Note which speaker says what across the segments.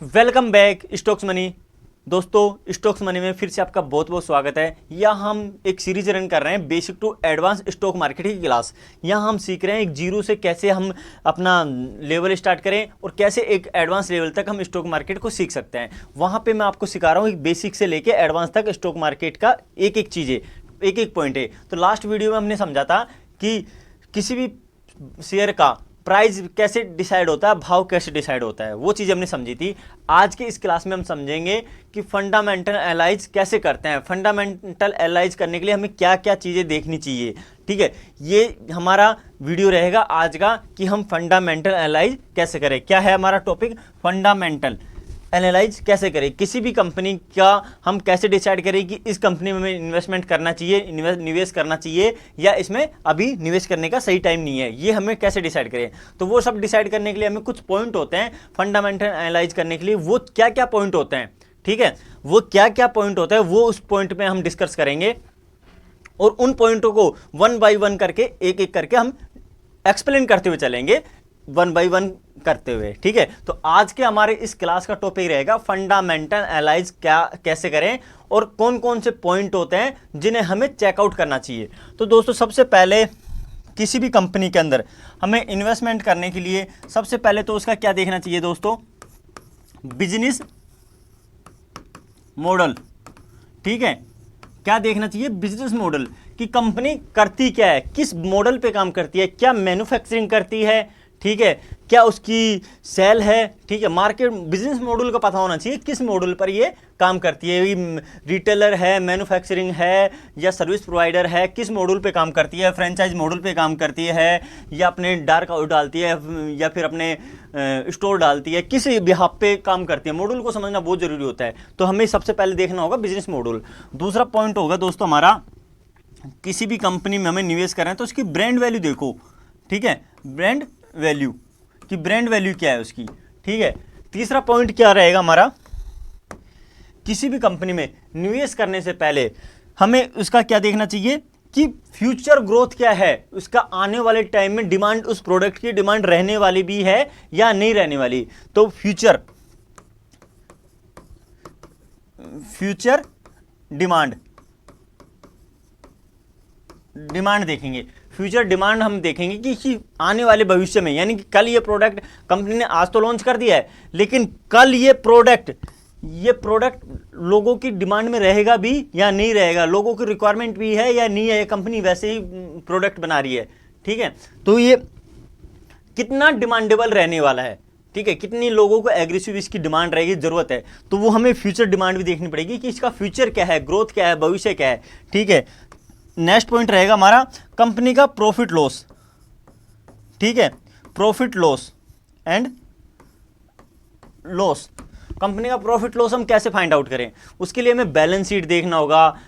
Speaker 1: Welcome back stocks money. दोस्तों, stocks money में फिर से आपका बहुत बहुत स्वागत है। यहाँ हम एक सीरीज रन कर रहे हैं basic to advance stock market की क्लास। यहाँ हम सीख रहे हैं एक जीरो से कैसे हम अपना लेवल स्टार्ट करें और कैसे एक एडवांस लेवल तक हम स्टॉक मार्केट को सीख सकते हैं। वहाँ पे मैं आपको सिखा रहा हूँ एक बेसिक से लेके एडवांस तक स्टॉक मार्केट का एक एक चीज़ें, एक एक पॉइंट है। तो लास्ट वीडियो में हमने समझा था कि किसी भी शेयर का प्राइस कैसे डिसाइड होता है, भाव कैसे डिसाइड होता है, वो चीज़ हमने समझी थी। आज के इस क्लास में हम समझेंगे कि फंडामेंटल एनालाइज कैसे करते हैं। फंडामेंटल एनालाइज करने के लिए हमें क्या क्या चीज़ें देखनी चाहिए। ठीक है, ये हमारा वीडियो रहेगा आज का कि हम फंडामेंटल एनालाइज कैसे करें। क्या है हमारा टॉपिक? फंडामेंटल एनालाइज कैसे करें। किसी भी कंपनी का हम कैसे डिसाइड करें कि इस कंपनी में हमें इन्वेस्टमेंट करना चाहिए, निवेश करना चाहिए, या इसमें अभी निवेश करने का सही टाइम नहीं है, ये हमें कैसे डिसाइड करें। तो वो सब डिसाइड करने के लिए हमें कुछ पॉइंट होते हैं फंडामेंटल एनालाइज करने के लिए। वो क्या क्या पॉइंट होते हैं, ठीक है, वो क्या क्या पॉइंट होता है वो उस पॉइंट में हम डिस्कस करेंगे और उन पॉइंटों को वन बाई वन करके एक एक करके हम एक्सप्लेन करते हुए चलेंगे, वन बाई वन करते हुए। ठीक है, तो आज के हमारे इस क्लास का टॉपिक रहेगा फंडामेंटल एनालाइज क्या कैसे करें और कौन कौन से पॉइंट होते हैं जिन्हें हमें चेकआउट करना चाहिए। तो दोस्तों, सबसे पहले किसी भी कंपनी के अंदर हमें इन्वेस्टमेंट करने के लिए सबसे पहले तो उसका क्या देखना चाहिए दोस्तों? Business model. ठीक है, क्या देखना चाहिए? बिजनेस मॉडल कि कंपनी करती क्या है, किस मॉडल पे काम करती है, क्या मैन्युफैक्चरिंग करती है, ठीक है, क्या उसकी सेल है। ठीक है, मार्केट बिजनेस मॉडल का पता होना चाहिए किस मॉडल पर ये काम करती है। रिटेलर है, मैन्युफैक्चरिंग है, या सर्विस प्रोवाइडर है, किस मॉडल पे काम करती है, फ्रेंचाइज मॉडल पे काम करती है, या अपने डार्क आउट डालती है, या फिर अपने स्टोर डालती है, किस बिहाफ पे काम करती है। मॉडल को समझना बहुत जरूरी होता है। तो हमें सबसे पहले देखना होगा बिजनेस मॉडल। दूसरा पॉइंट होगा दोस्तों हमारा, किसी भी कंपनी में हमें निवेश कर रहे हैं तो उसकी ब्रांड वैल्यू देखो। ठीक है, ब्रांड वैल्यू कि ब्रांड वैल्यू क्या है उसकी। ठीक है, तीसरा पॉइंट क्या रहेगा हमारा? किसी भी कंपनी में निवेश करने से पहले हमें उसका क्या देखना चाहिए कि फ्यूचर ग्रोथ क्या है, उसका आने वाले टाइम में डिमांड, उस प्रोडक्ट की डिमांड रहने वाली भी है या नहीं रहने वाली। तो फ्यूचर डिमांड देखेंगे। फ्यूचर डिमांड हम देखेंगे कि आने वाले भविष्य में, यानी कि कल ये प्रोडक्ट कंपनी ने आज तो लॉन्च कर दिया है, लेकिन कल ये प्रोडक्ट लोगों की डिमांड में रहेगा भी या नहीं रहेगा, लोगों की रिक्वायरमेंट भी है या नहीं है, कंपनी वैसे ही प्रोडक्ट बना रही है। ठीक है, तो ये कितना डिमांडेबल रहने वाला है। ठीक है, कितनी लोगों को एग्रेसिव इसकी डिमांड रहेगी, जरूरत है, तो वो हमें फ्यूचर डिमांड भी देखनी पड़ेगी कि इसका फ्यूचर क्या है, ग्रोथ क्या है, भविष्य क्या है। ठीक है, नेक्स्ट पॉइंट रहेगा हमारा कंपनी का प्रॉफिट लॉस। ठीक है, profit loss and loss. Company का प्रॉफिट लॉस हम कैसे फाइंड आउट करें? उसके लिए हमें बैलेंस शीट देखना होगा।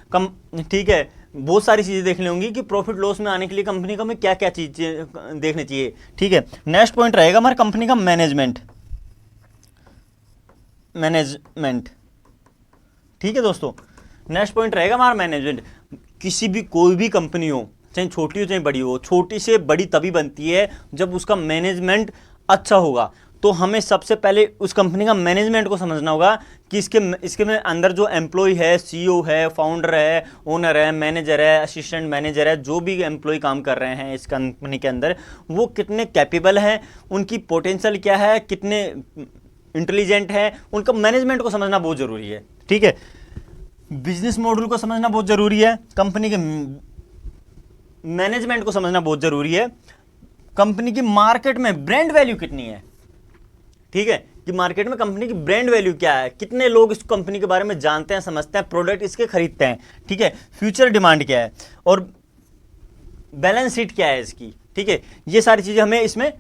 Speaker 1: ठीक है, बहुत सारी चीजें देखनी होंगी कि प्रॉफिट लॉस में आने के लिए कंपनी का हमें क्या क्या चीजें देखनी चाहिए। ठीक है, नेक्स्ट पॉइंट रहेगा हमारा कंपनी का मैनेजमेंट। ठीक है दोस्तों, नेक्स्ट पॉइंट रहेगा हमारा मैनेजमेंट। किसी भी कोई भी कंपनी हो, चाहे छोटी हो चाहे बड़ी हो, छोटी से बड़ी तभी बनती है जब उसका मैनेजमेंट अच्छा होगा। तो हमें सबसे पहले उस कंपनी का मैनेजमेंट को समझना होगा कि इसके में अंदर जो एम्प्लॉय है, सीईओ है, फाउंडर है, ओनर है, मैनेजर है, असिस्टेंट मैनेजर है, जो भी एम्प्लॉय काम कर रहे हैं इस कंपनी के अंदर, वो कितने कैपेबल हैं, उनकी पोटेंशियल क्या है, कितने इंटेलिजेंट है, उनका मैनेजमेंट को समझना बहुत ज़रूरी है। ठीक है, बिजनेस मॉडल को समझना बहुत जरूरी है, कंपनी के मैनेजमेंट को समझना बहुत जरूरी है, कंपनी की मार्केट में ब्रांड वैल्यू कितनी है। ठीक है, कि मार्केट में कंपनी की ब्रांड वैल्यू क्या है, कितने लोग इस कंपनी के बारे में जानते हैं, समझते हैं, प्रोडक्ट इसके खरीदते हैं। ठीक है, फ्यूचर डिमांड क्या है और बैलेंस शीट क्या है इसकी। ठीक है, ये सारी चीजें हमें इसमें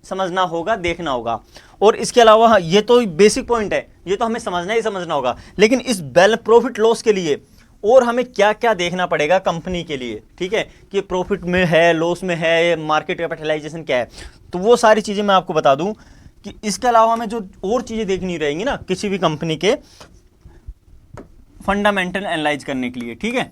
Speaker 1: समझना होगा, देखना होगा। और इसके अलावा ये तो बेसिक पॉइंट है, ये तो हमें समझना होगा, लेकिन इस प्रॉफिट लॉस के लिए और हमें क्या क्या देखना पड़ेगा कंपनी के लिए। ठीक है, कि प्रॉफिट में है, लॉस में है, मार्केट कैपिटलाइजेशन क्या है, तो वो सारी चीजें मैं आपको बता दूं कि इसके अलावा हमें जो और चीजें देखनी रहेंगी ना किसी भी कंपनी के फंडामेंटल एनालाइज करने के लिए। ठीक है,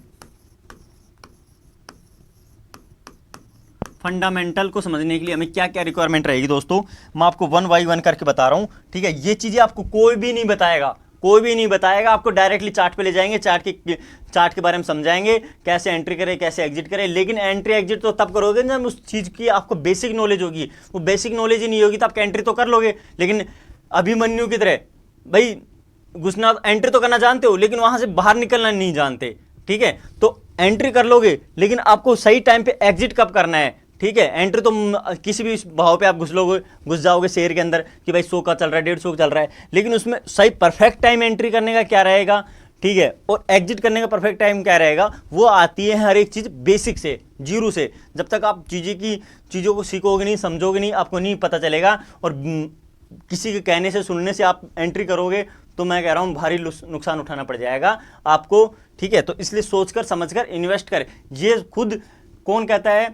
Speaker 1: फंडामेंटल को समझने के लिए हमें क्या क्या रिक्वायरमेंट रहेगी दोस्तों, मैं आपको वन बाई वन करके बता रहा हूँ। ठीक है, ये चीज़ें आपको कोई भी नहीं बताएगा, कोई भी नहीं बताएगा, आपको डायरेक्टली चार्ट पे ले जाएंगे, चार्ट के बारे में समझाएंगे, कैसे एंट्री करें, कैसे एग्जिट करें। लेकिन एंट्री एग्जिट तो तब करोगे जब उस चीज़ की आपको बेसिक नॉलेज होगी। वो बेसिक नॉलेज ही नहीं होगी तो आप एंट्री तो कर लोगे, लेकिन अभिमन्यु की तरह भाई घुसना, एंट्री तो करना जानते हो लेकिन वहां से बाहर निकलना नहीं जानते। ठीक है, तो एंट्री कर लोगे लेकिन आपको सही टाइम पे एग्जिट कब करना है। ठीक है, एंट्री तो किसी भी भाव पे आप घुस जाओगे शेयर के अंदर कि भाई 100 का चल रहा है, 150 का चल रहा है, लेकिन उसमें सही परफेक्ट टाइम एंट्री करने का क्या रहेगा। ठीक है, और एग्जिट करने का परफेक्ट टाइम क्या रहेगा, वो आती है हर एक चीज़ बेसिक से, जीरो से। जब तक आप चीज़ों को सीखोगे नहीं, समझोगे नहीं, आपको नहीं पता चलेगा। और किसी के कहने से, सुनने से आप एंट्री करोगे तो मैं कह रहा हूँ भारी नुकसान उठाना पड़ जाएगा आपको। ठीक है, तो इसलिए सोचकर समझकर इन्वेस्ट कर। ये खुद कौन कहता है,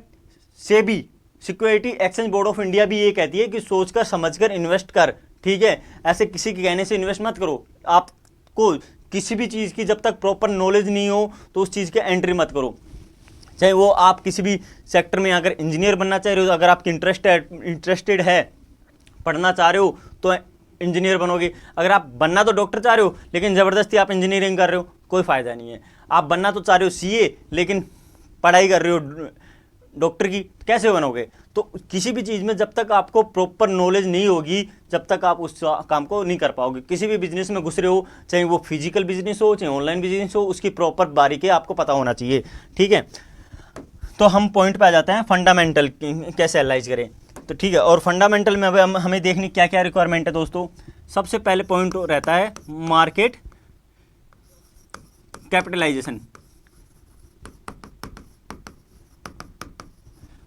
Speaker 1: SEBI, security exchange board of India भी ये कहती है कि सोचकर समझकर इन्वेस्ट कर। ठीक है, ऐसे किसी के कहने से इन्वेस्ट मत करो। आपको किसी भी चीज़ की जब तक प्रॉपर नॉलेज नहीं हो तो उस चीज़ के एंट्री मत करो। चाहे वो आप किसी भी सेक्टर में अगर इंजीनियर बनना चाह रहे हो, अगर आपकी इंटरेस्टेड है, पढ़ना चाह रहे हो तो इंजीनियर बनोगे। अगर आप बनना तो डॉक्टर चाह रहे हो लेकिन ज़बरदस्ती आप इंजीनियरिंग कर रहे हो, कोई फ़ायदा नहीं है। आप बनना तो चाह रहे हो सीए लेकिन पढ़ाई कर रहे हो डॉक्टर की, कैसे बनोगे। तो किसी भी चीज़ में जब तक आपको प्रॉपर नॉलेज नहीं होगी, जब तक आप उस काम को नहीं कर पाओगे। किसी भी बिजनेस में घुस रहे हो, चाहे वो फिजिकल बिजनेस हो चाहे ऑनलाइन बिजनेस हो, उसकी प्रॉपर बारीकी आपको पता होना चाहिए। ठीक है, तो हम पॉइंट पे आ जाते हैं, फंडामेंटल कैसे एनालाइज करें। तो ठीक है, और फंडामेंटल में अब हमें देखनी क्या क्या रिक्वायरमेंट है दोस्तों। सबसे पहले पॉइंट रहता है मार्केट कैपिटलाइजेशन।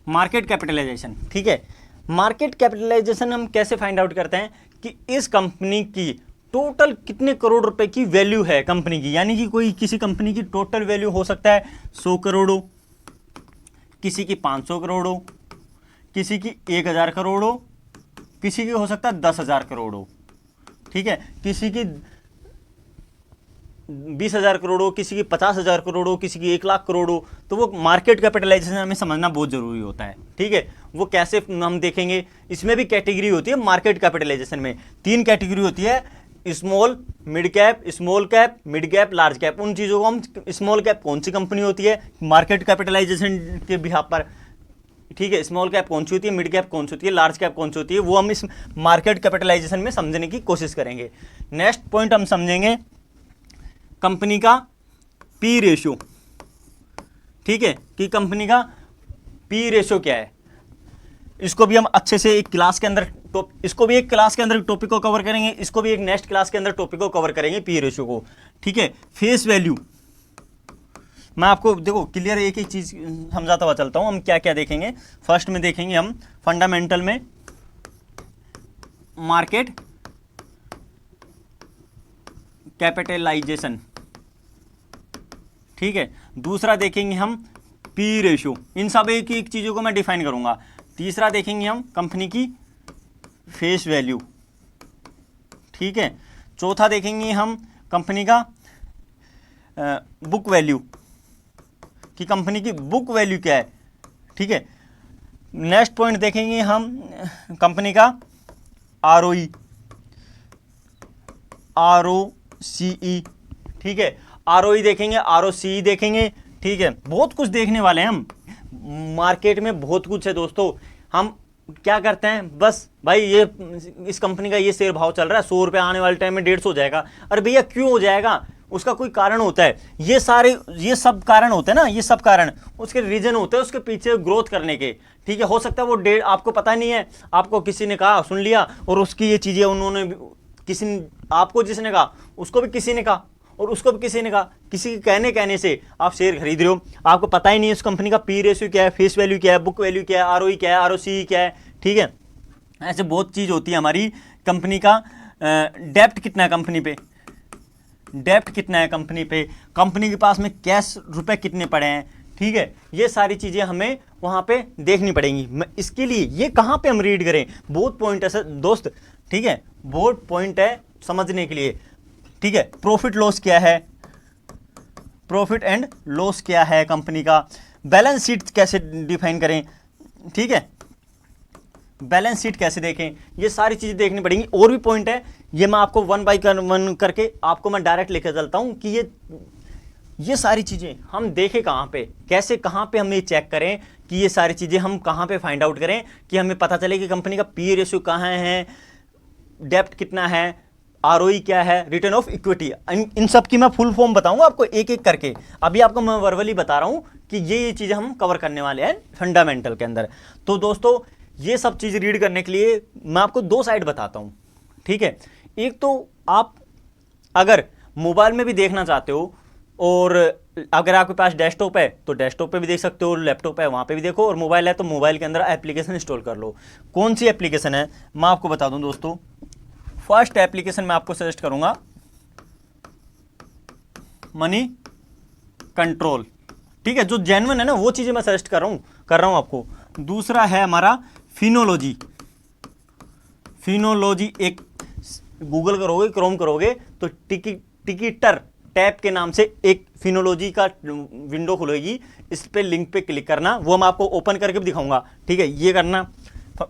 Speaker 1: मार्केट कैपिटलाइजेशन, ठीक है, मार्केट कैपिटलाइजेशन हम कैसे फाइंड आउट करते हैं कि इस कंपनी की टोटल कितने करोड़ रुपए की वैल्यू है कंपनी की। यानी कि कोई किसी कंपनी की टोटल वैल्यू हो सकता है 100 करोड़ हो, किसी की 500 करोड़ हो, किसी की 1000 करोड़ हो, किसी की हो सकता है 10,000 करोड़ हो। ठीक है, किसी की 20,000 करोड़ हो, किसी की 50,000 करोड़ हो, किसी की 1,00,000 करोड़ हो। तो वो मार्केट कैपिटलाइजेशन हमें समझना बहुत जरूरी होता है। ठीक है, वो कैसे हम देखेंगे, इसमें भी कैटेगरी होती है। मार्केट कैपिटलाइजेशन में 3 कैटेगरी होती है, small, mid cap, small cap, mid cap, large cap. उन चीज़ों को हम, स्मॉल कैप कौन सी कंपनी होती है मार्केट कैपिटलाइजेशन के बिहाफ पर, ठीक है, स्मॉल कैप कौन सी होती है, मिड कैप कौन सी होती है, लार्ज कैप कौन सी होती है, वो हम इस मार्केट कैपिटलाइजेशन में समझने की कोशिश करेंगे। नेक्स्ट पॉइंट हम समझेंगे कंपनी का पी रेशियो। ठीक है, कि कंपनी का पी रेशियो क्या है। इसको भी हम अच्छे से एक क्लास के अंदर इसको भी एक क्लास के अंदर टॉपिक को कवर करेंगे, इसको भी एक नेक्स्ट क्लास के अंदर टॉपिक को कवर करेंगे, पी रेशियो को। ठीक है, फेस वैल्यू मैं आपको देखो क्लियर एक एक चीज समझाता हुआ चलता हूं। हम क्या क्या देखेंगे, फर्स्ट में देखेंगे हम फंडामेंटल में मार्केट कैपिटलाइजेशन। ठीक है, दूसरा देखेंगे हम पी रेशियो। इन सब एक एक चीज़ों को मैं डिफाइन करूंगा। तीसरा देखेंगे हम कंपनी की फेस वैल्यू। ठीक है, चौथा देखेंगे हम कंपनी का बुक वैल्यू, कि कंपनी की बुक वैल्यू क्या है। ठीक है, नेक्स्ट पॉइंट देखेंगे हम कंपनी का आरओई, ROCE। ठीक है, आरओई देखेंगे, ROCE देखेंगे। ठीक है, बहुत कुछ देखने वाले हैं हम। मार्केट में बहुत कुछ है दोस्तों। हम क्या करते हैं, बस भाई ये इस कंपनी का ये शेयर भाव चल रहा है, 100 रुपये, आने वाले टाइम में 150 हो जाएगा। अरे भैया क्यों हो जाएगा, उसका कोई कारण होता है। ये सब कारण होते हैं ना, ये सब कारण उसके रीजन होते हैं उसके पीछे ग्रोथ करने के। ठीक है, हो सकता है वो डेट आपको पता नहीं है, आपको किसी ने कहा, सुन लिया, और उसकी ये चीज़ें उन्होंने आपको जिसने कहा उसको भी किसी ने कहा, और उसको भी किसी ने कहा, किसी के कहने से आप शेयर खरीद रहे हो, आपको पता ही नहीं है उस कंपनी का पी रेशियो क्या है, फेस वैल्यू क्या है, बुक वैल्यू क्या है, आरओई क्या है, ROCE क्या है। ठीक है, ऐसे बहुत चीज़ होती है हमारी। कंपनी का डेप्ट कितना है कंपनी पे, डेप्ट कितना है कंपनी पे, कंपनी के पास में कैश रुपए कितने पड़े हैं। ठीक है, ये सारी चीज़ें हमें वहाँ पे देखनी पड़ेंगी। इसके लिए ये कहाँ पे हम रीड करें, बहुत पॉइंट है सर दोस्त। ठीक है, बहुत पॉइंट है समझने के लिए। ठीक है, प्रॉफिट लॉस क्या है, प्रॉफिट एंड लॉस क्या है कंपनी का, बैलेंस शीट कैसे डिफाइन करें, ठीक है, बैलेंस शीट कैसे देखें, ये सारी चीजें देखनी पड़ेंगी। और भी पॉइंट है, ये मैं आपको वन बाय वन करके आपको मैं डायरेक्ट लेकर चलता हूं कि ये सारी चीजें हम देखें कहां पे, कैसे, कहां पे हम ये चेक करें कि ये सारी चीजें हम कहां पे फाइंड आउट करें कि हमें पता चले कि कंपनी का पी रेशियो कहां है, डेप्ट कितना है, आरओई क्या है, रिटर्न ऑफ इक्विटी, इन सब की मैं फुल फॉर्म बताऊंगा आपको एक एक करके। अभी आपको मैं वर्बली बता रहा हूं कि ये चीजें हम कवर करने वाले हैं फंडामेंटल के अंदर। तो दोस्तों ये सब चीज रीड करने के लिए मैं आपको दो साइड बताता हूं, ठीक है। एक तो आप अगर मोबाइल में भी देखना चाहते हो, और अगर आपके पास डेस्कटॉप है तो डेस्कटॉप पे भी देख सकते हो, लैपटॉप है वहां पे भी देखो, और मोबाइल है तो मोबाइल के अंदर एप्लीकेशन इंस्टॉल कर लो। कौन सी एप्लीकेशन है मैं आपको बता दूं दोस्तों। फर्स्ट एप्लीकेशन मैं आपको सजेस्ट करूंगा मनी कंट्रोल, ठीक है, जो जेन्युइन है ना वो चीजें मैं सजेस्ट कर रहा हूं आपको। दूसरा है हमारा फिनोलॉजी। फिनोलॉजी एक गूगल करोगे, क्रोम करोगे तो टिकिटर टैब के नाम से एक फिनोलॉजी का विंडो खुलेगी, इस पे लिंक पे क्लिक करना, वो मैं आपको ओपन करके भी दिखाऊंगा, ठीक है। ये करना,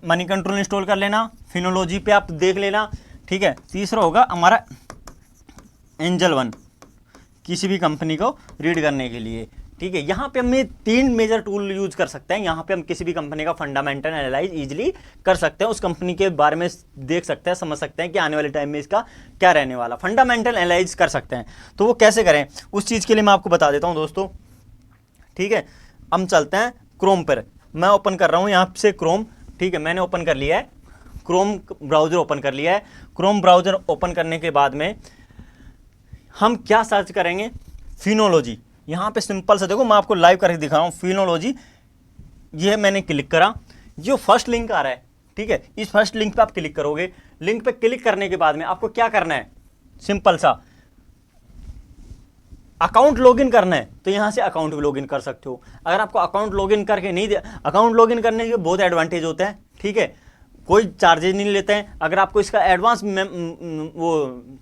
Speaker 1: मनी कंट्रोल इंस्टॉल कर लेना, फिनोलॉजी पे आप देख लेना, ठीक है। तीसरा होगा हमारा एंजल वन, किसी भी कंपनी को रीड करने के लिए, ठीक है। यहाँ पे हम 3 मेजर टूल यूज कर सकते हैं। यहाँ पे हम किसी भी कंपनी का फंडामेंटल एनालाइज इजीली कर सकते हैं, उस कंपनी के बारे में देख सकते हैं, समझ सकते हैं कि आने वाले टाइम में इसका क्या रहने वाला, फंडामेंटल एनालाइज कर सकते हैं। तो वो कैसे करें उस चीज़ के लिए मैं आपको बता देता हूँ दोस्तों, ठीक है। हम चलते हैं क्रोम पर, मैं ओपन कर रहा हूँ यहाँ से क्रोम, ठीक है, मैंने ओपन कर लिया है, क्रोम ब्राउजर ओपन कर लिया है। क्रोम ब्राउजर ओपन करने के बाद में हम क्या सर्च करेंगे, फिनोलॉजी। यहाँ पे सिंपल से देखो, मैं आपको लाइव करके दिखा रहा हूँ फिनोलॉजी। ये मैंने क्लिक करा, जो फर्स्ट लिंक आ रहा है, ठीक है, इस फर्स्ट लिंक पे आप क्लिक करोगे। लिंक पे क्लिक करने के बाद में आपको क्या करना है, सिंपल सा अकाउंट लॉगिन करना है, तो यहां से अकाउंट भी लॉगिन कर सकते हो। अगर आपको अकाउंट लॉगिन करके नहीं दे, अकाउंट लॉगिन करने के बहुत एडवांटेज होते हैं, ठीक है, कोई चार्जेज नहीं लेते हैं। अगर आपको इसका एडवांस वो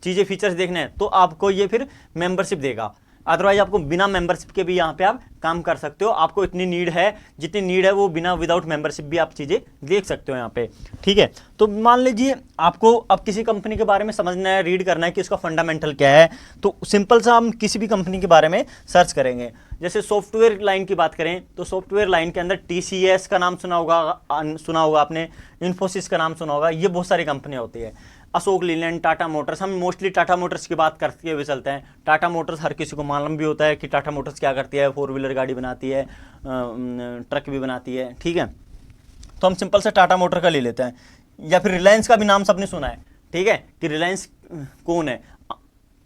Speaker 1: चीज़ें फीचर्स देखने हैं तो आपको ये फिर मेंबरशिप देगा, अदरवाइज आपको बिना मेंबरशिप के भी यहाँ पे आप काम कर सकते हो। आपको इतनी नीड है, जितनी नीड है वो बिना विदाउट मेंबरशिप भी आप चीज़ें देख सकते हो यहाँ पे, ठीक है। तो मान लीजिए आपको अब किसी कंपनी के बारे में समझना है, रीड करना है कि उसका फंडामेंटल क्या है, तो सिंपल सा हम किसी भी कंपनी के बारे में सर्च करेंगे। जैसे सॉफ्टवेयर लाइन की बात करें तो सॉफ्टवेयर लाइन के अंदर TCS का नाम सुना होगा आपने, इन्फोसिस का नाम सुना होगा, ये बहुत सारी कंपनियाँ होती है, अशोक लीलैंड, टाटा मोटर्स। हम मोस्टली टाटा मोटर्स की बात करते हुए चलते हैं। टाटा मोटर्स हर किसी को मालूम भी होता है कि टाटा मोटर्स क्या करती है, 4 व्हीलर गाड़ी बनाती है, ट्रक भी बनाती है, ठीक है। तो हम सिंपल से टाटा मोटर का ले लेते हैं, या फिर रिलायंस का भी नाम सबने सुना है, ठीक है, कि रिलायंस कौन है,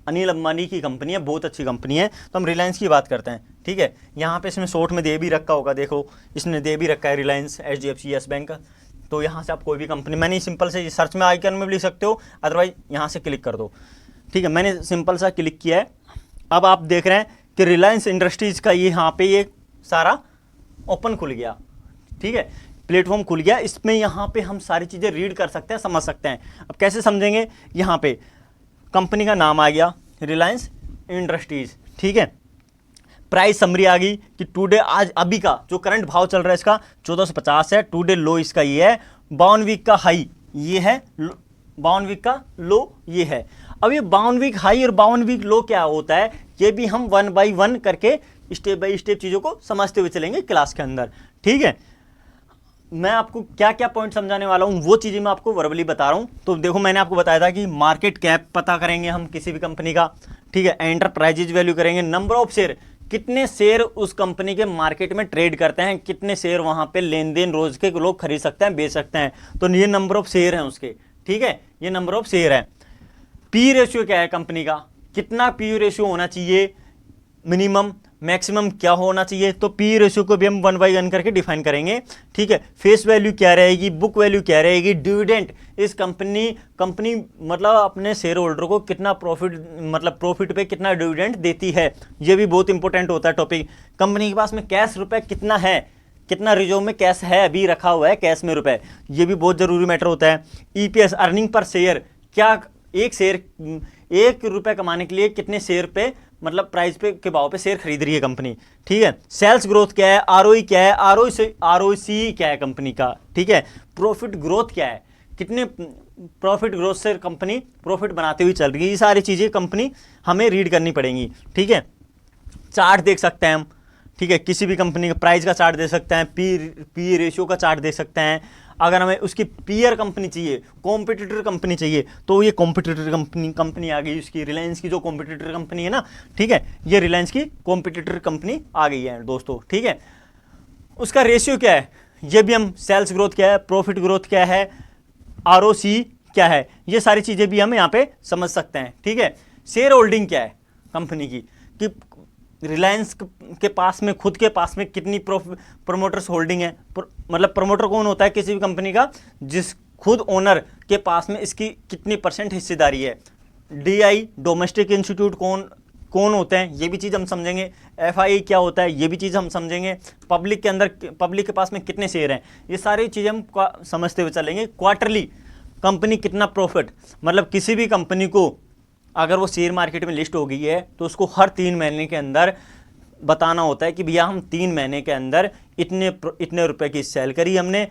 Speaker 1: अनिल अंबानी की कंपनी है, बहुत अच्छी कंपनी है, तो हम रिलायंस की बात करते हैं, ठीक है। यहाँ पे इसमें शॉर्ट में दे भी रखा होगा, देखो इसने दे भी रखा है रिलायंस, HDFC येस बैंक। तो यहाँ से आप कोई भी कंपनी, मैंने सिंपल से सर्च में आइकन में भी लिख सकते हो, अदरवाइज यहाँ से क्लिक कर दो, ठीक है। मैंने सिंपल सा क्लिक किया है। अब आप देख रहे हैं कि रिलायंस इंडस्ट्रीज़ का ये यहाँ पे ये सारा ओपन खुल गया, ठीक है, प्लेटफॉर्म खुल गया। इसमें यहाँ पे हम सारी चीज़ें रीड कर सकते हैं, समझ सकते हैं। अब कैसे समझेंगे, यहाँ पे कंपनी का नाम आ गया रिलायंस इंडस्ट्रीज़, ठीक है। प्राइस समरी आ गई कि टुडे, आज अभी का जो करंट भाव चल रहा है इसका 1450 है, टुडे लो इसका ये है, 52 वीक का हाई ये है, 52 वीक का लो ये है। अब ये 52 वीक हाई और 52 वीक लो क्या होता है, ये भी हम 1 बाय 1 करके स्टेप बाय स्टेप चीज़ों को समझते हुए चलेंगे क्लास के अंदर, ठीक है। मैं आपको क्या क्या पॉइंट समझाने वाला हूँ वो चीज़ें मैं आपको वर्बली बता रहा हूँ। तो देखो मैंने आपको बताया था कि मार्केट कैप पता करेंगे हम किसी भी कंपनी का, ठीक है, एंटरप्राइजेज वैल्यू करेंगे, नंबर ऑफ शेयर, कितने शेयर उस कंपनी के मार्केट में ट्रेड करते हैं, कितने शेयर वहां पे लेन देन रोज के लोग खरीद सकते हैं, बेच सकते हैं, तो ये नंबर ऑफ शेयर हैं उसके, ठीक है, ये नंबर ऑफ शेयर है। पी रेशियो क्या है कंपनी का, कितना पी रेशियो होना चाहिए, मिनिमम मैक्सिमम क्या होना चाहिए, तो पी रेशियो को भी हम 1 बाय 1 करके डिफाइन करेंगे, ठीक है। फेस वैल्यू क्या रहेगी, बुक वैल्यू क्या रहेगी, डिविडेंड, इस कंपनी मतलब अपने शेयर होल्डर को कितना प्रॉफिट, मतलब प्रॉफिट पे कितना डिविडेंड देती है, ये भी बहुत इंपॉर्टेंट होता है टॉपिक। कंपनी के पास में कैश रुपए कितना है, कितना रिजर्व में कैश है, अभी रखा हुआ है कैश में रुपए, ये भी बहुत जरूरी मैटर होता है। EPS अर्निंग पर शेयर, क्या ₹1 कमाने के लिए कितने शेयर पे, मतलब प्राइस पे के भाव पे शेयर खरीद रही है कंपनी। ठीक है, सेल्स ग्रोथ क्या है, आरओई क्या है, आरओसी क्या है कंपनी का। ठीक है, प्रॉफिट ग्रोथ क्या है, कितने प्रॉफिट ग्रोथ से कंपनी प्रॉफिट बनाते हुए चल रही है, ये सारी चीज़ें कंपनी हमें रीड करनी पड़ेंगी। ठीक है, चार्ट देख सकते हैं हम। ठीक है, किसी भी कंपनी का प्राइस का चार्ट दे सकते हैं, पी रेशियो का चार्ट दे सकते हैं। अगर हमें उसकी पीयर कंपनी चाहिए, कॉम्पिटिटर कंपनी चाहिए, तो ये कॉम्पिटिटर कंपनी आ गई उसकी, रिलायंस की जो कॉम्पिटिटर कंपनी है ना। ठीक है, ये रिलायंस की कॉम्पिटिटर कंपनी आ गई है दोस्तों। ठीक है, उसका रेशियो क्या है, ये भी हम, सेल्स ग्रोथ क्या है, प्रॉफिट ग्रोथ क्या है, आरओसी क्या है, ये सारी चीज़ें भी हम यहाँ पे समझ सकते हैं। ठीक है, शेयर होल्डिंग क्या है कंपनी की, कि रिलायंस के पास में, खुद के पास में कितनी प्रमोटर्स होल्डिंग है। मतलब प्रमोटर कौन होता है किसी भी कंपनी का, जिस खुद ओनर के पास में इसकी कितनी % हिस्सेदारी है। डीआई, डोमेस्टिक इंस्टीट्यूट कौन होते हैं, ये भी चीज़ हम समझेंगे। एफआई क्या होता है, ये भी चीज़ हम समझेंगे। पब्लिक के अंदर, पब्लिक के पास में कितने शेयर हैं, ये सारी चीज़ें हम समझते हुए चलेंगे। क्वार्टरली कंपनी कितना प्रॉफिट, मतलब किसी भी कंपनी को अगर वो शेयर मार्केट में लिस्ट हो गई है तो उसको हर 3 महीने के अंदर बताना होता है कि भैया हम 3 महीने के अंदर इतने रुपए की सेल करी हमने,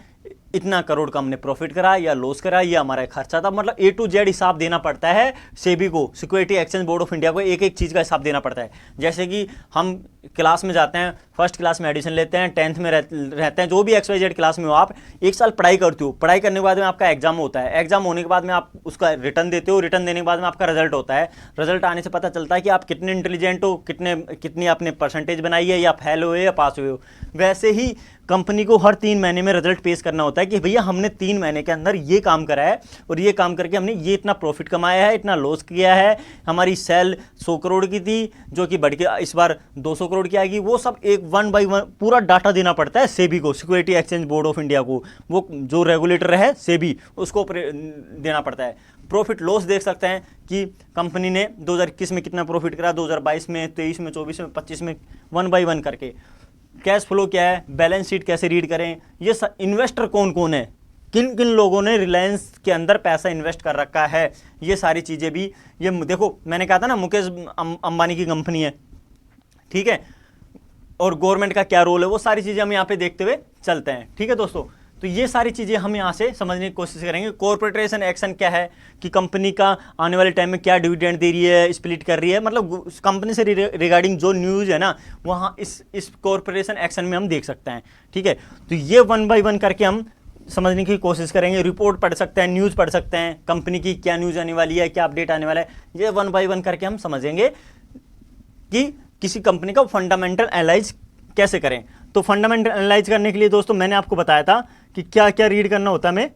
Speaker 1: इतना करोड़ का हमने प्रॉफिट करा या लॉस करा, ये हमारा खर्चा था। मतलब A to Z हिसाब देना पड़ता है सेबी को, security exchange board of India को, एक एक चीज़ का हिसाब देना पड़ता है। जैसे कि हम क्लास में जाते हैं, फर्स्ट क्लास में एडमिशन लेते हैं, 10th में रहते हैं, जो भी XYZ क्लास में हो आप, 1 साल पढ़ाई करते हो, पढ़ाई करने के बाद में आपका एग्जाम होता है, एग्जाम होने के बाद में आप उसका रिटर्न देते हो, रिटर्न देने के बाद में आपका रिजल्ट होता है, रिजल्ट आने से पता चलता है कि आप कितने इंटेलिजेंट हो, कितनी आपने परसेंटेज बनाई है, या फेल हुए या पास हुए हो। वैसे ही कंपनी को हर 3 महीने में रिजल्ट पेश करना होता है कि भैया हमने 3 महीने के अंदर ये काम करा है और ये काम करके हमने ये इतना प्रॉफिट कमाया है, इतना लॉस किया है, हमारी सेल 100 करोड़ की थी जो कि बढ़ के इस बार 200 करोड़ की आएगी। वो सब एक 1 by 1 पूरा डाटा देना पड़ता है सेबी को, security exchange board of India को, वो जो रेगुलेटर है सेबी, उसको देना पड़ता है। प्रॉफिट लॉस देख सकते हैं कि कंपनी ने 2021 में कितना प्रॉफिट करा, 2022 में, 23 में, 24 में, 25 में, 1 by 1 करके। कैश फ्लो क्या है, बैलेंस शीट कैसे रीड करें, ये इन्वेस्टर कौन कौन है, किन किन लोगों ने रिलायंस के अंदर पैसा इन्वेस्ट कर रखा है, ये सारी चीज़ें भी, ये देखो मैंने कहा था ना मुकेश अंबानी की कंपनी है। ठीक है, और गवर्नमेंट का क्या रोल है, वो सारी चीज़ें हम यहाँ पे देखते हुए चलते हैं। ठीक है दोस्तों, तो ये सारी चीज़ें हम यहाँ से समझने की कोशिश करेंगे। कॉर्पोरेटेशन एक्शन क्या है, कि कंपनी का आने वाले टाइम में क्या डिविडेंड दे रही है, स्प्लिट कर रही है, मतलब कंपनी से रिगार्डिंग जो न्यूज़ है ना, वहाँ इस कॉर्पोरेशन एक्शन में हम देख सकते हैं। ठीक है, तो ये 1 by 1 करके हम समझने की कोशिश करेंगे। रिपोर्ट पढ़ सकते हैं, न्यूज़ पढ़ सकते हैं, कंपनी की क्या न्यूज़ आने वाली है, क्या अपडेट आने वाला है, ये 1 by 1 करके हम समझेंगे कि किसी कंपनी का फंडामेंटल एनालाइज कैसे करें। तो फंडामेंटल एनालाइज करने के लिए दोस्तों मैंने आपको बताया था कि क्या क्या रीड करना होता है हमें,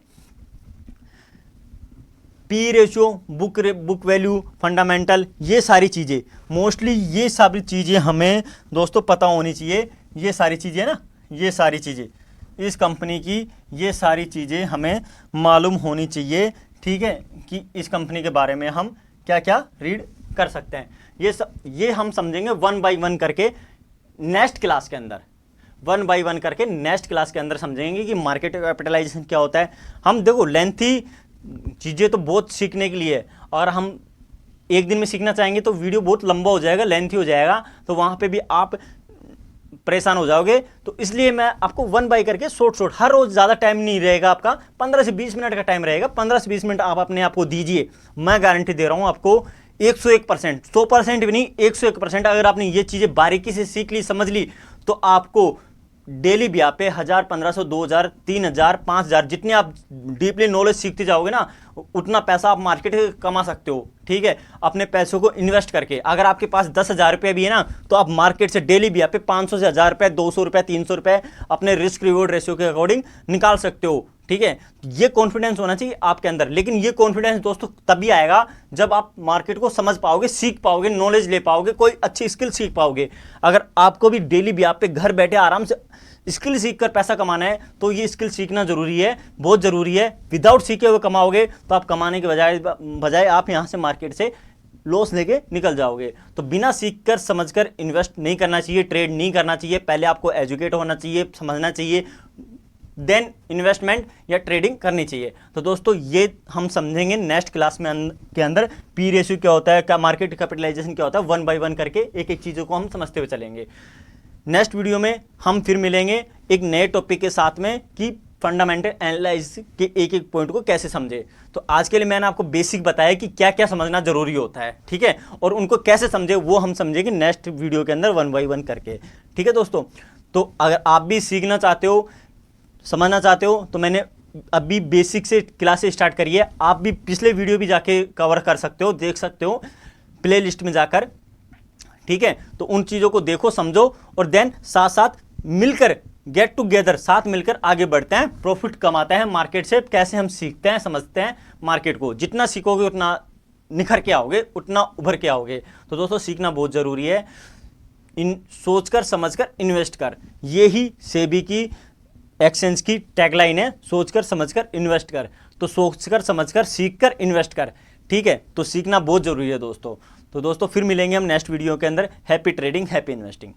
Speaker 1: P ratio, book value, fundamental, ये सारी चीज़ें, मोस्टली ये सारी चीज़ें हमें दोस्तों पता होनी चाहिए। ये सारी चीज़ें ना, ये सारी चीज़ें इस कंपनी की, ये सारी चीज़ें हमें मालूम होनी चाहिए। ठीक है, कि इस कंपनी के बारे में हम क्या क्या रीड कर सकते हैं, ये हम समझेंगे 1 by 1 करके नेक्स्ट क्लास के अंदर। 1 by 1 करके नेक्स्ट क्लास के अंदर समझेंगे कि मार्केट कैपिटलाइजेशन क्या होता है। हम देखो लेंथी चीज़ें तो बहुत सीखने के लिए है, और हम एक दिन में सीखना चाहेंगे तो वीडियो बहुत लंबा हो जाएगा, लेंथी हो जाएगा, तो वहाँ पे भी आप परेशान हो जाओगे। तो इसलिए मैं आपको 1 by करके शॉर्ट हर रोज, ज़्यादा टाइम नहीं रहेगा आपका, 15 से 20 मिनट का टाइम रहेगा, 15 से 20 मिनट आप अपने आप को दीजिए। मैं गारंटी दे रहा हूँ आपको 101%, 100% भी नहीं, 101%। अगर आपने ये चीज़ें बारीकी से सीख ली, समझ ली, तो आपको डेली ब्याह पे 1000, 1500, 2000, 3000, 5000, जितने आप डीपली नॉलेज सीखते जाओगे ना, उतना पैसा आप मार्केट से कमा सकते हो। ठीक है, अपने पैसों को इन्वेस्ट करके। अगर आपके पास 10,000 रुपये भी है ना, तो आप मार्केट से डेली ब्याह पे 500 से 1000 रुपये, 200 रुपये, 300 रुपये अपने रिस्क रिवॉर्ड रेशियो के अकॉर्डिंग निकाल सकते हो। ठीक है, ये कॉन्फिडेंस होना चाहिए आपके अंदर। लेकिन ये कॉन्फिडेंस दोस्तों तभी आएगा जब आप मार्केट को समझ पाओगे, सीख पाओगे, नॉलेज ले पाओगे, कोई अच्छी स्किल सीख पाओगे। अगर आपको भी डेली ब्याह पे घर बैठे आराम से स्किल सीख कर पैसा कमाना है, तो ये स्किल सीखना जरूरी है, बहुत जरूरी है। विदाउट सीखे हुए कमाओगे तो आप कमाने के बजाय आप यहाँ से मार्केट से लॉस लेके निकल जाओगे। तो बिना सीखकर समझकर इन्वेस्ट नहीं करना चाहिए, ट्रेड नहीं करना चाहिए। पहले आपको एजुकेट होना चाहिए, समझना चाहिए, देन इन्वेस्टमेंट या ट्रेडिंग करनी चाहिए। तो दोस्तों ये हम समझेंगे नेक्स्ट क्लास में के अंदर पी रेशियो क्या होता है, क्या मार्केट कैपिटलाइजेशन क्या होता है, 1 बाय 1 करके एक एक चीज़ों को हम समझते हुए चलेंगे। नेक्स्ट वीडियो में हम फिर मिलेंगे एक नए टॉपिक के साथ में कि फंडामेंटल एनालिसिस के एक एक पॉइंट को कैसे समझे। तो आज के लिए मैंने आपको बेसिक बताया कि क्या क्या समझना जरूरी होता है, ठीक है, और उनको कैसे समझे वो हम समझेंगे नेक्स्ट वीडियो के अंदर 1 बाय 1 करके, ठीक है दोस्तों। तो अगर आप भी सीखना चाहते हो, समझना चाहते हो, तो मैंने अभी बेसिक से क्लासेस स्टार्ट करी है। आप भी पिछले वीडियो भी जाके कवर कर सकते हो, देख सकते हो प्ले लिस्ट में जाकर, ठीक है। तो उन चीज़ों को देखो, समझो, और देन साथ साथ मिलकर गेट टुगेदर साथ मिलकर आगे बढ़ते हैं, प्रॉफिट कमाते हैं मार्केट से। कैसे हम सीखते हैं, समझते हैं मार्केट को। जितना सीखोगे उतना निखर के आओगे, उतना उभर के आओगे। तो दोस्तों सीखना बहुत ज़रूरी है। इन सोचकर समझकर इन्वेस्ट कर, ये ही सेबी की एक्सचेंज की टैगलाइन है, सोचकर समझकर इन्वेस्ट कर। तो सोचकर समझकर सीखकर इन्वेस्ट कर, ठीक है। तो सीखना बहुत ज़रूरी है दोस्तों। तो दोस्तों फिर मिलेंगे हम नेक्स्ट वीडियो के अंदर। Happy trading, happy investing.